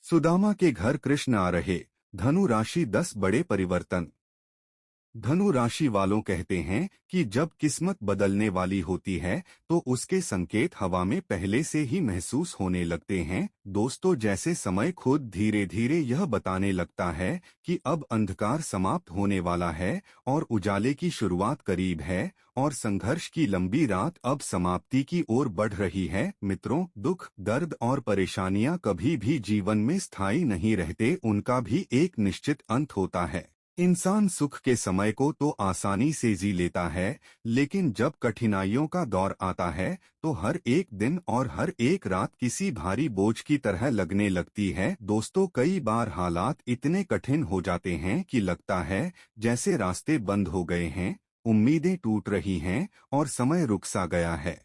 सुदामा के घर कृष्ण आ रहे। धनु राशि 10 बड़े परिवर्तन। धनु राशि वालों कहते हैं कि जब किस्मत बदलने वाली होती है तो उसके संकेत हवा में पहले से ही महसूस होने लगते हैं। दोस्तों, जैसे समय खुद धीरे धीरे यह बताने लगता है कि अब अंधकार समाप्त होने वाला है और उजाले की शुरुआत करीब है और संघर्ष की लंबी रात अब समाप्ति की ओर बढ़ रही है। मित्रों, दुख, दर्द और परेशानियां कभी भी जीवन में स्थायी नहीं रहते, उनका भी एक निश्चित अंत होता है। इंसान सुख के समय को तो आसानी से जी लेता है, लेकिन जब कठिनाइयों का दौर आता है तो हर एक दिन और हर एक रात किसी भारी बोझ की तरह लगने लगती है। दोस्तों, कई बार हालात इतने कठिन हो जाते हैं कि लगता है जैसे रास्ते बंद हो गए हैं, उम्मीदें टूट रही हैं और समय रुक सा गया है।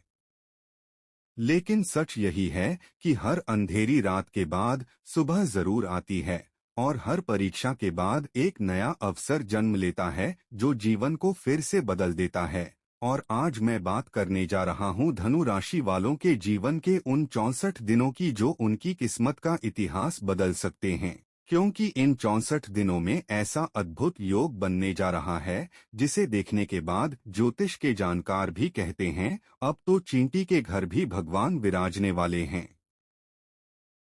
लेकिन सच यही है कि हर अंधेरी रात के बाद सुबह जरूर आती है और हर परीक्षा के बाद एक नया अवसर जन्म लेता है जो जीवन को फिर से बदल देता है। और आज मैं बात करने जा रहा हूं धनु राशि वालों के जीवन के उन 64 दिनों की जो उनकी किस्मत का इतिहास बदल सकते हैं। क्योंकि इन 64 दिनों में ऐसा अद्भुत योग बनने जा रहा है जिसे देखने के बाद ज्योतिष के जानकार भी कहते हैं अब तो चींटी के घर भी भगवान विराजने वाले हैं।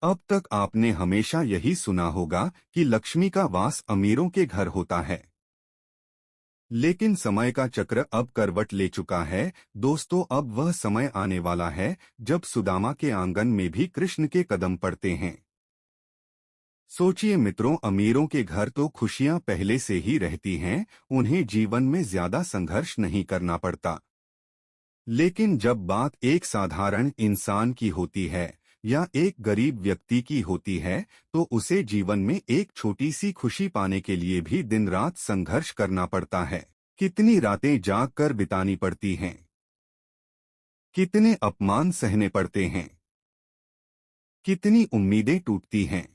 अब तक आपने हमेशा यही सुना होगा कि लक्ष्मी का वास अमीरों के घर होता है, लेकिन समय का चक्र अब करवट ले चुका है। दोस्तों, अब वह समय आने वाला है जब सुदामा के आंगन में भी कृष्ण के कदम पड़ते हैं। सोचिए मित्रों, अमीरों के घर तो खुशियां पहले से ही रहती हैं, उन्हें जीवन में ज्यादा संघर्ष नहीं करना पड़ता। लेकिन जब बात एक साधारण इंसान की होती है या एक गरीब व्यक्ति की होती है तो उसे जीवन में एक छोटी सी खुशी पाने के लिए भी दिन रात संघर्ष करना पड़ता है। कितनी रातें जाग कर बितानी पड़ती हैं, कितने अपमान सहने पड़ते हैं, कितनी उम्मीदें टूटती हैं,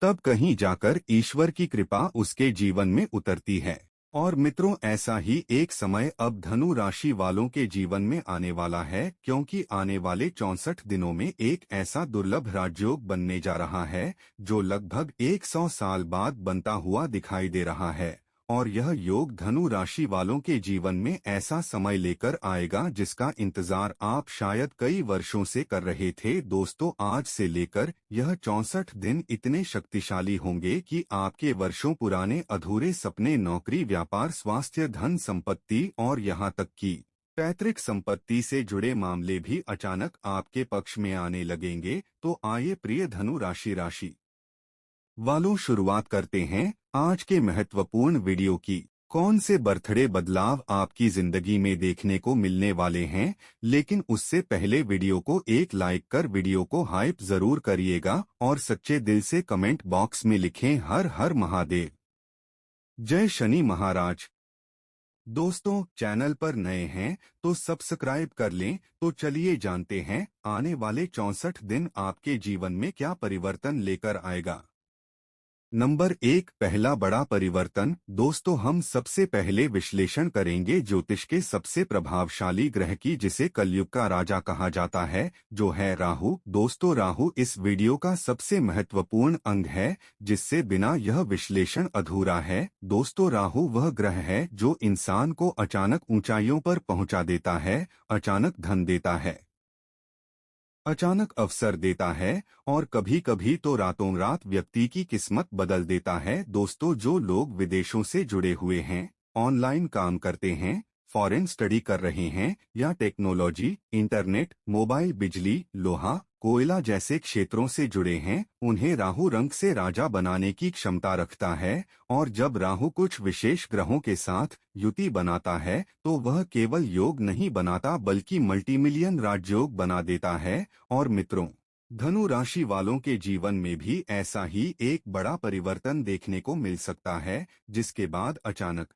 तब कहीं जाकर ईश्वर की कृपा उसके जीवन में उतरती है। और मित्रों, ऐसा ही एक समय अब धनु राशि वालों के जीवन में आने वाला है, क्योंकि आने वाले 64 दिनों में एक ऐसा दुर्लभ राजयोग बनने जा रहा है जो लगभग 100 साल बाद बनता हुआ दिखाई दे रहा है। और यह योग धनु राशि वालों के जीवन में ऐसा समय लेकर आएगा जिसका इंतजार आप शायद कई वर्षों से कर रहे थे। दोस्तों, आज से लेकर यह 64 दिन इतने शक्तिशाली होंगे कि आपके वर्षों पुराने अधूरे सपने, नौकरी, व्यापार, स्वास्थ्य, धन संपत्ति और यहाँ तक कि पैतृक संपत्ति से जुड़े मामले भी अचानक आपके पक्ष में आने लगेंगे। तो आइए प्रिय धनु राशि वालों, शुरुआत करते हैं आज के महत्वपूर्ण वीडियो की। कौन से बर्थडे बदलाव आपकी जिंदगी में देखने को मिलने वाले हैं। लेकिन उससे पहले वीडियो को एक लाइक कर वीडियो को हाइप जरूर करिएगा और सच्चे दिल से कमेंट बॉक्स में लिखें हर हर महादेव, जय शनि महाराज। दोस्तों, चैनल पर नए हैं तो सब्सक्राइब कर लें। तो चलिए जानते हैं आने वाले 64 दिन आपके जीवन में क्या परिवर्तन लेकर आएगा। नंबर 1, पहला बड़ा परिवर्तन। दोस्तों, हम सबसे पहले विश्लेषण करेंगे ज्योतिष के सबसे प्रभावशाली ग्रह की, जिसे कलयुग का राजा कहा जाता है, जो है राहु। दोस्तों, राहु इस वीडियो का सबसे महत्वपूर्ण अंग है जिससे बिना यह विश्लेषण अधूरा है। दोस्तों, राहु वह ग्रह है जो इंसान को अचानक ऊंचाइयों पर पहुंचा देता है, अचानक धन देता है, अचानक अवसर देता है और कभी कभी तो रातों रात व्यक्ति की किस्मत बदल देता है। दोस्तों, जो लोग विदेशों से जुड़े हुए हैं, ऑनलाइन काम करते हैं, फॉरेन स्टडी कर रहे हैं या टेक्नोलॉजी, इंटरनेट, मोबाइल, बिजली, लोहा, कोयला जैसे क्षेत्रों से जुड़े हैं, उन्हें राहु रंग से राजा बनाने की क्षमता रखता है। और जब राहु कुछ विशेष ग्रहों के साथ युति बनाता है तो वह केवल योग नहीं बनाता बल्कि मल्टीमिलियन राजयोग बना देता है। और मित्रों, धनु राशि वालों के जीवन में भी ऐसा ही एक बड़ा परिवर्तन देखने को मिल सकता है, जिसके बाद अचानक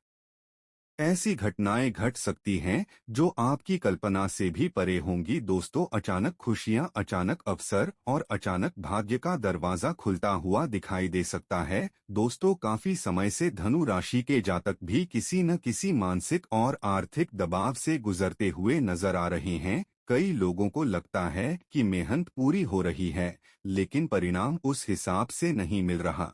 ऐसी घटनाएं घट सकती हैं जो आपकी कल्पना से भी परे होंगी। दोस्तों, अचानक खुशियां, अचानक अवसर और अचानक भाग्य का दरवाजा खुलता हुआ दिखाई दे सकता है। दोस्तों, काफी समय से धनु राशि के जातक भी किसी न किसी मानसिक और आर्थिक दबाव से गुजरते हुए नजर आ रहे हैं। कई लोगों को लगता है कि मेहनत पूरी हो रही है, लेकिन परिणाम उस हिसाब से नहीं मिल रहा।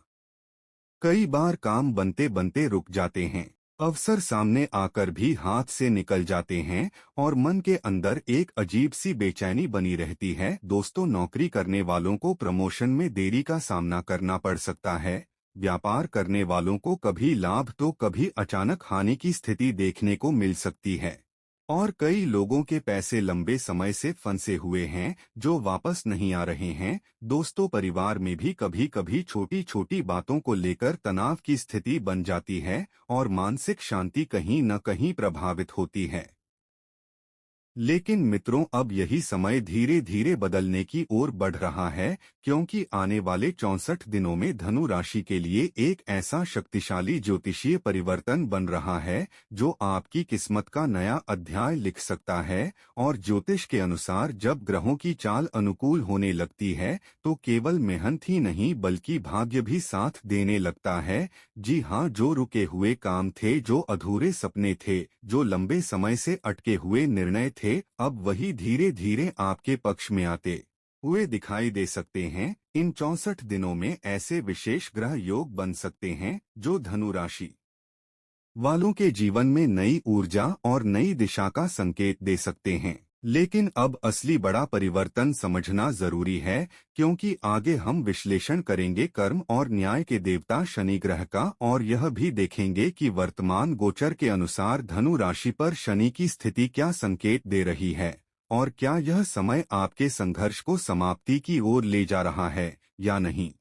कई बार काम बनते बनते रुक जाते हैं, अवसर सामने आकर भी हाथ से निकल जाते हैं और मन के अंदर एक अजीब सी बेचैनी बनी रहती है। दोस्तों, नौकरी करने वालों को प्रमोशन में देरी का सामना करना पड़ सकता है। व्यापार करने वालों को कभी लाभ तो कभी अचानक हानि की स्थिति देखने को मिल सकती है। और कई लोगों के पैसे लंबे समय से फंसे हुए हैं जो वापस नहीं आ रहे हैं। दोस्तों, परिवार में भी कभी कभी छोटी छोटी बातों को लेकर तनाव की स्थिति बन जाती है और मानसिक शांति कहीं न कहीं प्रभावित होती है। लेकिन मित्रों, अब यही समय धीरे धीरे बदलने की ओर बढ़ रहा है, क्योंकि आने वाले 64 दिनों में धनु राशि के लिए एक ऐसा शक्तिशाली ज्योतिषीय परिवर्तन बन रहा है जो आपकी किस्मत का नया अध्याय लिख सकता है। और ज्योतिष के अनुसार जब ग्रहों की चाल अनुकूल होने लगती है तो केवल मेहनत ही नहीं बल्कि भाग्य भी साथ देने लगता है। जी हाँ, जो रुके हुए काम थे, जो अधूरे सपने थे, जो लंबे समय से अटके हुए निर्णय थे, अब वही धीरे धीरे आपके पक्ष में आते हुए दिखाई दे सकते हैं। इन 64 दिनों में ऐसे विशेष ग्रह योग बन सकते हैं जो धनु राशि वालों के जीवन में नई ऊर्जा और नई दिशा का संकेत दे सकते हैं। लेकिन अब असली बड़ा परिवर्तन समझना जरूरी है, क्योंकि आगे हम विश्लेषण करेंगे कर्म और न्याय के देवता शनि ग्रह का, और यह भी देखेंगे कि वर्तमान गोचर के अनुसार धनु राशि पर शनि की स्थिति क्या संकेत दे रही है, और क्या यह समय आपके संघर्ष को समाप्ति की ओर ले जा रहा है या नहीं।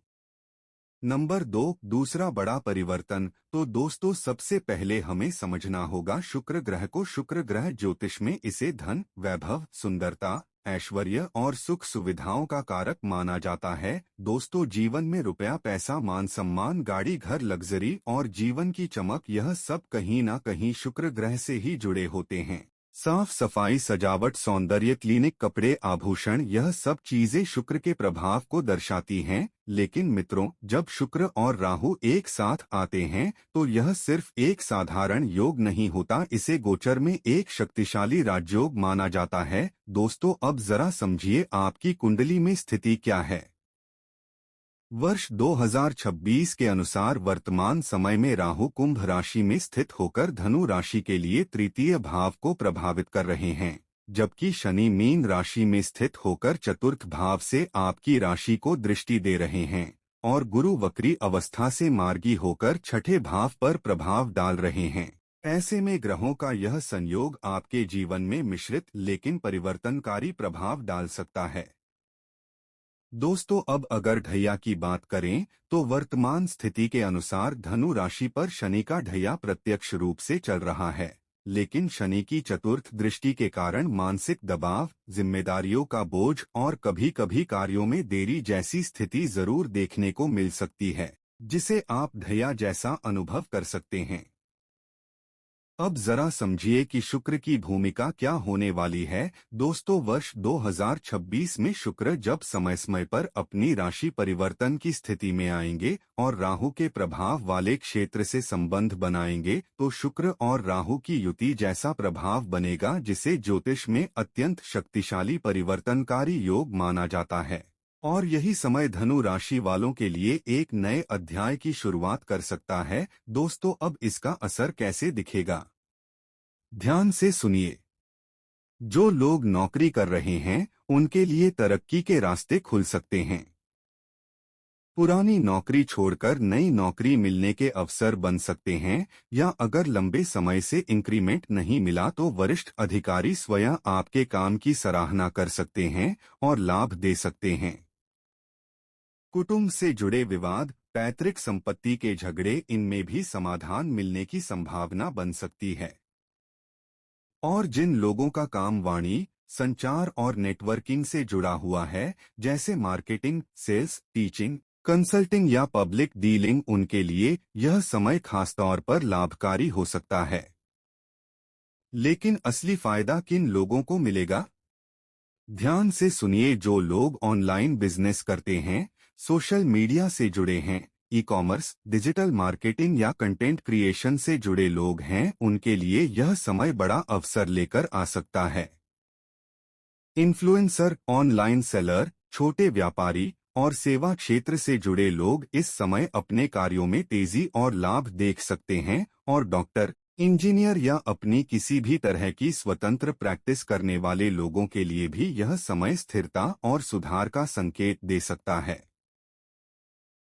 नंबर 2, दूसरा बड़ा परिवर्तन। तो दोस्तों, सबसे पहले हमें समझना होगा शुक्र ग्रह को। शुक्र ग्रह ज्योतिष में इसे धन, वैभव, सुंदरता, ऐश्वर्य और सुख सुविधाओं का कारक माना जाता है। दोस्तों, जीवन में रुपया, पैसा, मान सम्मान, गाड़ी, घर, लग्जरी और जीवन की चमक, यह सब कहीं ना कहीं शुक्र ग्रह से ही जुड़े होते हैं। साफ सफाई, सजावट, सौंदर्य, क्लिनिक, कपड़े, आभूषण, यह सब चीजें शुक्र के प्रभाव को दर्शाती हैं। लेकिन मित्रों, जब शुक्र और राहु एक साथ आते हैं तो यह सिर्फ एक साधारण योग नहीं होता, इसे गोचर में एक शक्तिशाली राजयोग माना जाता है। दोस्तों, अब जरा समझिए आपकी कुंडली में स्थिति क्या है। वर्ष 2026 के अनुसार वर्तमान समय में राहु कुंभ राशि में स्थित होकर धनु राशि के लिए तृतीय भाव को प्रभावित कर रहे हैं, जबकि शनि मीन राशि में स्थित होकर चतुर्थ भाव से आपकी राशि को दृष्टि दे रहे हैं, और गुरु वक्री अवस्था से मार्गी होकर छठे भाव पर प्रभाव डाल रहे हैं। ऐसे में ग्रहों का यह संयोग आपके जीवन में मिश्रित लेकिन परिवर्तनकारी प्रभाव डाल सकता है। दोस्तों, अब अगर ढैया की बात करें तो वर्तमान स्थिति के अनुसार धनु राशि पर शनि का ढैया प्रत्यक्ष रूप से चल रहा है, लेकिन शनि की चतुर्थ दृष्टि के कारण मानसिक दबाव, जिम्मेदारियों का बोझ और कभी कभी कार्यों में देरी जैसी स्थिति जरूर देखने को मिल सकती है, जिसे आप ढैया जैसा अनुभव कर सकते हैं। अब जरा समझिए कि शुक्र की भूमिका क्या होने वाली है। दोस्तों, वर्ष 2026 में शुक्र जब समय समय पर अपनी राशि परिवर्तन की स्थिति में आएंगे और राहु के प्रभाव वाले क्षेत्र से संबंध बनाएंगे, तो शुक्र और राहु की युति जैसा प्रभाव बनेगा जिसे ज्योतिष में अत्यंत शक्तिशाली परिवर्तनकारी योग माना जाता है। और यही समय धनु राशि वालों के लिए एक नए अध्याय की शुरुआत कर सकता है। दोस्तों, अब इसका असर कैसे दिखेगा, ध्यान से सुनिए। जो लोग नौकरी कर रहे हैं उनके लिए तरक्की के रास्ते खुल सकते हैं। पुरानी नौकरी छोड़कर नई नौकरी मिलने के अवसर बन सकते हैं, या अगर लंबे समय से इंक्रीमेंट नहीं मिला तो वरिष्ठ अधिकारी स्वयं आपके काम की सराहना कर सकते हैं और लाभ दे सकते हैं। कुटुंब से जुड़े विवाद, पैतृक संपत्ति के झगड़े, इनमें भी समाधान मिलने की संभावना बन सकती है। और जिन लोगों का काम वाणी, संचार और नेटवर्किंग से जुड़ा हुआ है, जैसे मार्केटिंग, सेल्स, टीचिंग, कंसल्टिंग या पब्लिक डीलिंग, उनके लिए यह समय खासतौर पर लाभकारी हो सकता है। लेकिन असली फायदा किन लोगों को मिलेगा? ध्यान से सुनिए। जो लोग ऑनलाइन बिजनेस करते हैं, सोशल मीडिया से जुड़े हैं, ई कॉमर्स, डिजिटल मार्केटिंग या कंटेंट क्रिएशन से जुड़े लोग हैं, उनके लिए यह समय बड़ा अवसर लेकर आ सकता है। इन्फ्लुएंसर, ऑनलाइन सेलर, छोटे व्यापारी और सेवा क्षेत्र से जुड़े लोग इस समय अपने कार्यों में तेजी और लाभ देख सकते हैं, और डॉक्टर, इंजीनियर या अपनी किसी भी तरह की स्वतंत्र प्रैक्टिस करने वाले लोगों के लिए भी यह समय स्थिरता और सुधार का संकेत दे सकता है।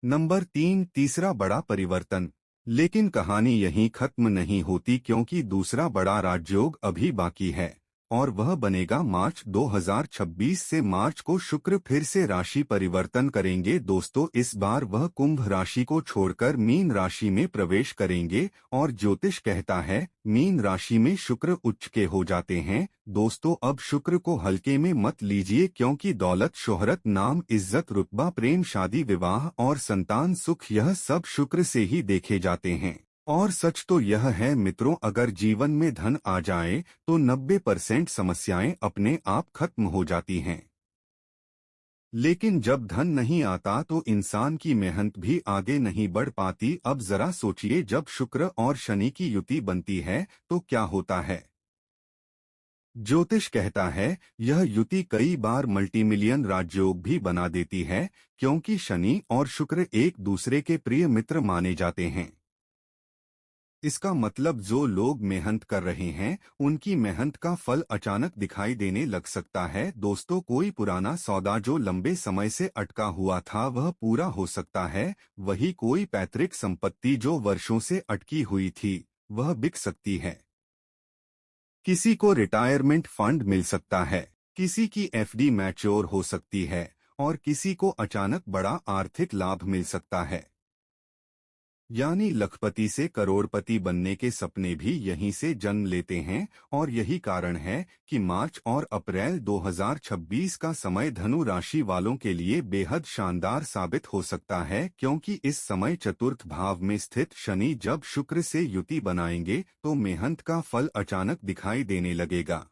नंबर 3, तीसरा बड़ा परिवर्तन। लेकिन कहानी यहीं खत्म नहीं होती, क्योंकि दूसरा बड़ा राजयोग अभी बाकी है, और वह बनेगा मार्च 2026 से। मार्च को शुक्र फिर से राशि परिवर्तन करेंगे दोस्तों। इस बार वह कुंभ राशि को छोड़कर मीन राशि में प्रवेश करेंगे, और ज्योतिष कहता है मीन राशि में शुक्र उच्च के हो जाते हैं। दोस्तों, अब शुक्र को हल्के में मत लीजिए, क्योंकि दौलत, शोहरत, नाम, इज्जत, रुतबा, प्रेम, शादी, विवाह और संतान सुख, यह सब शुक्र से ही देखे जाते हैं। और सच तो यह है मित्रों, अगर जीवन में धन आ जाए तो 90% समस्याएं अपने आप खत्म हो जाती हैं। लेकिन जब धन नहीं आता तो इंसान की मेहनत भी आगे नहीं बढ़ पाती। अब जरा सोचिए, जब शुक्र और शनि की युति बनती है तो क्या होता है। ज्योतिष कहता है यह युति कई बार मल्टीमिलियन राजयोग भी बना देती है, क्योंकि शनि और शुक्र एक दूसरे के प्रिय मित्र माने जाते हैं। इसका मतलब जो लोग मेहनत कर रहे हैं उनकी मेहनत का फल अचानक दिखाई देने लग सकता है। दोस्तों, कोई पुराना सौदा जो लंबे समय से अटका हुआ था वह पूरा हो सकता है। वही कोई पैतृक संपत्ति जो वर्षों से अटकी हुई थी वह बिक सकती है। किसी को रिटायरमेंट फंड मिल सकता है, किसी की एफडी मैच्योर हो सकती है, और किसी को अचानक बड़ा आर्थिक लाभ मिल सकता है। यानी लखपति से करोड़पति बनने के सपने भी यहीं से जन्म लेते हैं। और यही कारण है कि मार्च और अप्रैल 2026 का समय धनु राशि वालों के लिए बेहद शानदार साबित हो सकता है, क्योंकि इस समय चतुर्थ भाव में स्थित शनि जब शुक्र से युति बनाएंगे तो मेहनत का फल अचानक दिखाई देने लगेगा।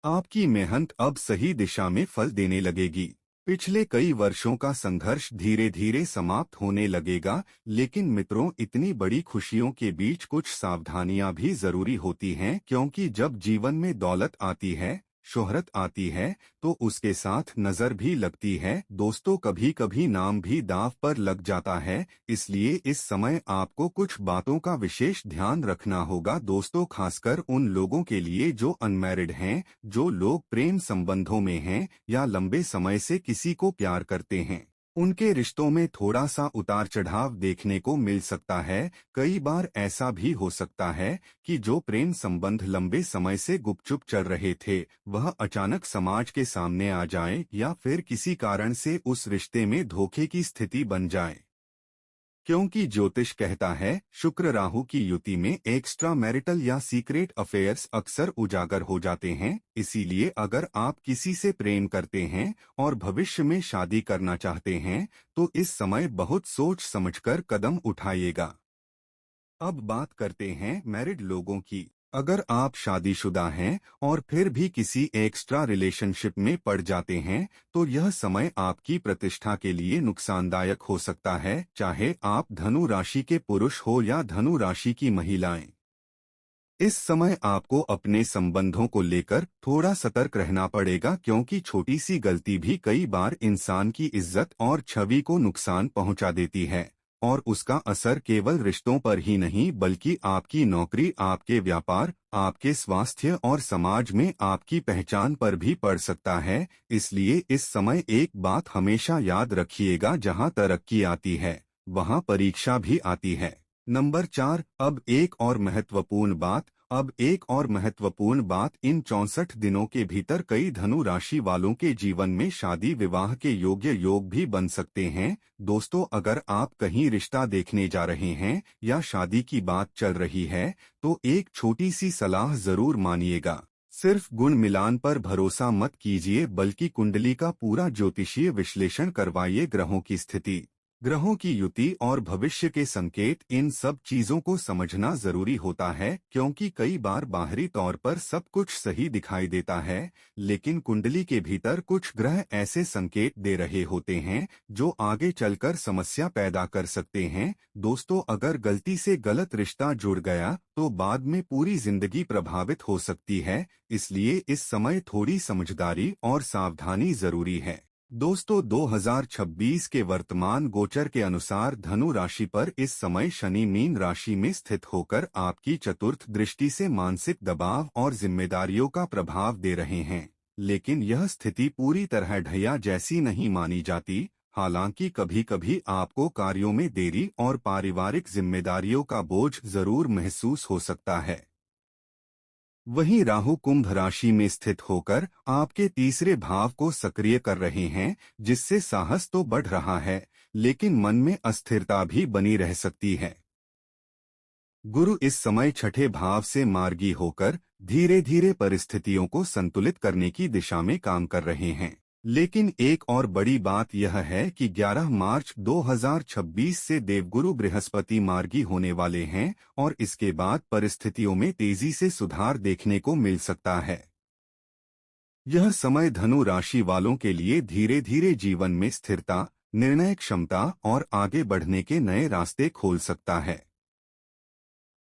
आपकी मेहनत अब सही दिशा में फल देने लगेगी। पिछले कई वर्षों का संघर्ष धीरे धीरे समाप्त होने लगेगा। लेकिन मित्रों, इतनी बड़ी खुशियों के बीच कुछ सावधानियां भी जरूरी होती हैं, क्योंकि जब जीवन में दौलत आती है, शोहरत आती है, तो उसके साथ नजर भी लगती है। दोस्तों, कभी कभी नाम भी दांव पर लग जाता है। इसलिए इस समय आपको कुछ बातों का विशेष ध्यान रखना होगा दोस्तों, खासकर उन लोगों के लिए जो अनमैरिड हैं, जो लोग प्रेम संबंधों में हैं या लंबे समय से किसी को प्यार करते हैं। उनके रिश्तों में थोड़ा सा उतार चढ़ाव देखने को मिल सकता है। कई बार ऐसा भी हो सकता है कि जो प्रेम संबंध लंबे समय से गुपचुप चल रहे थे वह अचानक समाज के सामने आ जाए, या फिर किसी कारण से उस रिश्ते में धोखे की स्थिति बन जाए। क्योंकि ज्योतिष कहता है शुक्र राहु की युति में एक्स्ट्रा मैरिटल या सीक्रेट अफेयर्स अक्सर उजागर हो जाते हैं। इसीलिए अगर आप किसी से प्रेम करते हैं और भविष्य में शादी करना चाहते हैं तो इस समय बहुत सोच समझकर कदम उठाइएगा। अब बात करते हैं मैरिड लोगों की। अगर आप शादीशुदा हैं और फिर भी किसी एक्स्ट्रा रिलेशनशिप में पड़ जाते हैं तो यह समय आपकी प्रतिष्ठा के लिए नुकसानदायक हो सकता है, चाहे आप धनु राशि के पुरुष हो या धनु राशि की महिलाएं। इस समय आपको अपने संबंधों को लेकर थोड़ा सतर्क रहना पड़ेगा, क्योंकि छोटी सी गलती भी कई बार इंसान की इज्जत और छवि को नुकसान पहुंचा देती है। और उसका असर केवल रिश्तों पर ही नहीं बल्कि आपकी नौकरी, आपके व्यापार, आपके स्वास्थ्य और समाज में आपकी पहचान पर भी पड़ सकता है। इसलिए इस समय एक बात हमेशा याद रखिएगा, जहां तरक्की आती है वहां परीक्षा भी आती है। नंबर 4, अब एक और महत्वपूर्ण बात, इन 64 दिनों के भीतर कई धनु राशि वालों के जीवन में शादी विवाह के योग्य योग भी बन सकते हैं। दोस्तों, अगर आप कहीं रिश्ता देखने जा रहे हैं या शादी की बात चल रही है तो एक छोटी सी सलाह जरूर मानिएगा। सिर्फ गुण मिलान पर भरोसा मत कीजिए, बल्कि कुंडली का पूरा ज्योतिषीय विश्लेषण करवाइए। ग्रहों की स्थिति, ग्रहों की युति और भविष्य के संकेत, इन सब चीजों को समझना जरूरी होता है, क्योंकि कई बार बाहरी तौर पर सब कुछ सही दिखाई देता है, लेकिन कुंडली के भीतर कुछ ग्रह ऐसे संकेत दे रहे होते हैं जो आगे चलकर समस्या पैदा कर सकते हैं। दोस्तों, अगर गलती से गलत रिश्ता जुड़ गया तो बाद में पूरी जिंदगी प्रभावित हो सकती है, इसलिए इस समय थोड़ी समझदारी और सावधानी जरूरी है। दोस्तों, 2026 के वर्तमान गोचर के अनुसार धनु राशि पर इस समय शनि मीन राशि में स्थित होकर आपकी चतुर्थ दृष्टि से मानसिक दबाव और जिम्मेदारियों का प्रभाव दे रहे हैं। लेकिन यह स्थिति पूरी तरह ढैया जैसी नहीं मानी जाती। हालांकि कभी कभी आपको कार्यों में देरी और पारिवारिक जिम्मेदारियों का बोझ जरूर महसूस हो सकता है। वहीं राहु कुंभ राशि में स्थित होकर आपके तीसरे भाव को सक्रिय कर रहे हैं, जिससे साहस तो बढ़ रहा है, लेकिन मन में अस्थिरता भी बनी रह सकती है। गुरु इस समय छठे भाव से मार्गी होकर धीरे धीरे परिस्थितियों को संतुलित करने की दिशा में काम कर रहे हैं। लेकिन एक और बड़ी बात यह है कि 11 मार्च 2026 से देवगुरु बृहस्पति मार्गी होने वाले हैं और इसके बाद परिस्थितियों में तेजी से सुधार देखने को मिल सकता है। यह समय धनु राशि वालों के लिए धीरे धीरे जीवन में स्थिरता, निर्णय क्षमता और आगे बढ़ने के नए रास्ते खोल सकता है।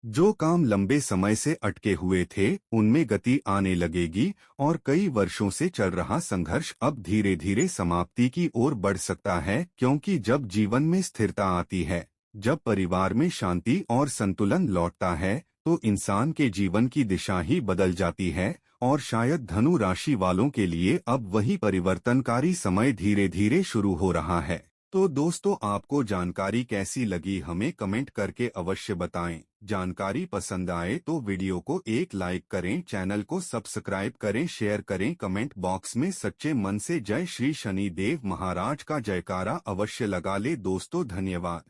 जो काम लंबे समय से अटके हुए थे, उनमें गति आने लगेगी और कई वर्षों से चल रहा संघर्ष अब धीरे धीरे समाप्ति की ओर बढ़ सकता है, क्योंकि जब जीवन में स्थिरता आती है, जब परिवार में शांति और संतुलन लौटता है, तो इंसान के जीवन की दिशा ही बदल जाती है। और शायद धनु राशि वालों के लिए अब वही परिवर्तनकारी समय धीरे धीरे शुरू हो रहा है। तो दोस्तों, आपको जानकारी कैसी लगी हमें कमेंट करके अवश्य बताएं। जानकारी पसंद आए तो वीडियो को एक लाइक करें, चैनल को सब्सक्राइब करें, शेयर करें। कमेंट बॉक्स में सच्चे मन से जय श्री शनि देव महाराज का जयकारा अवश्य लगा ले। दोस्तों, धन्यवाद।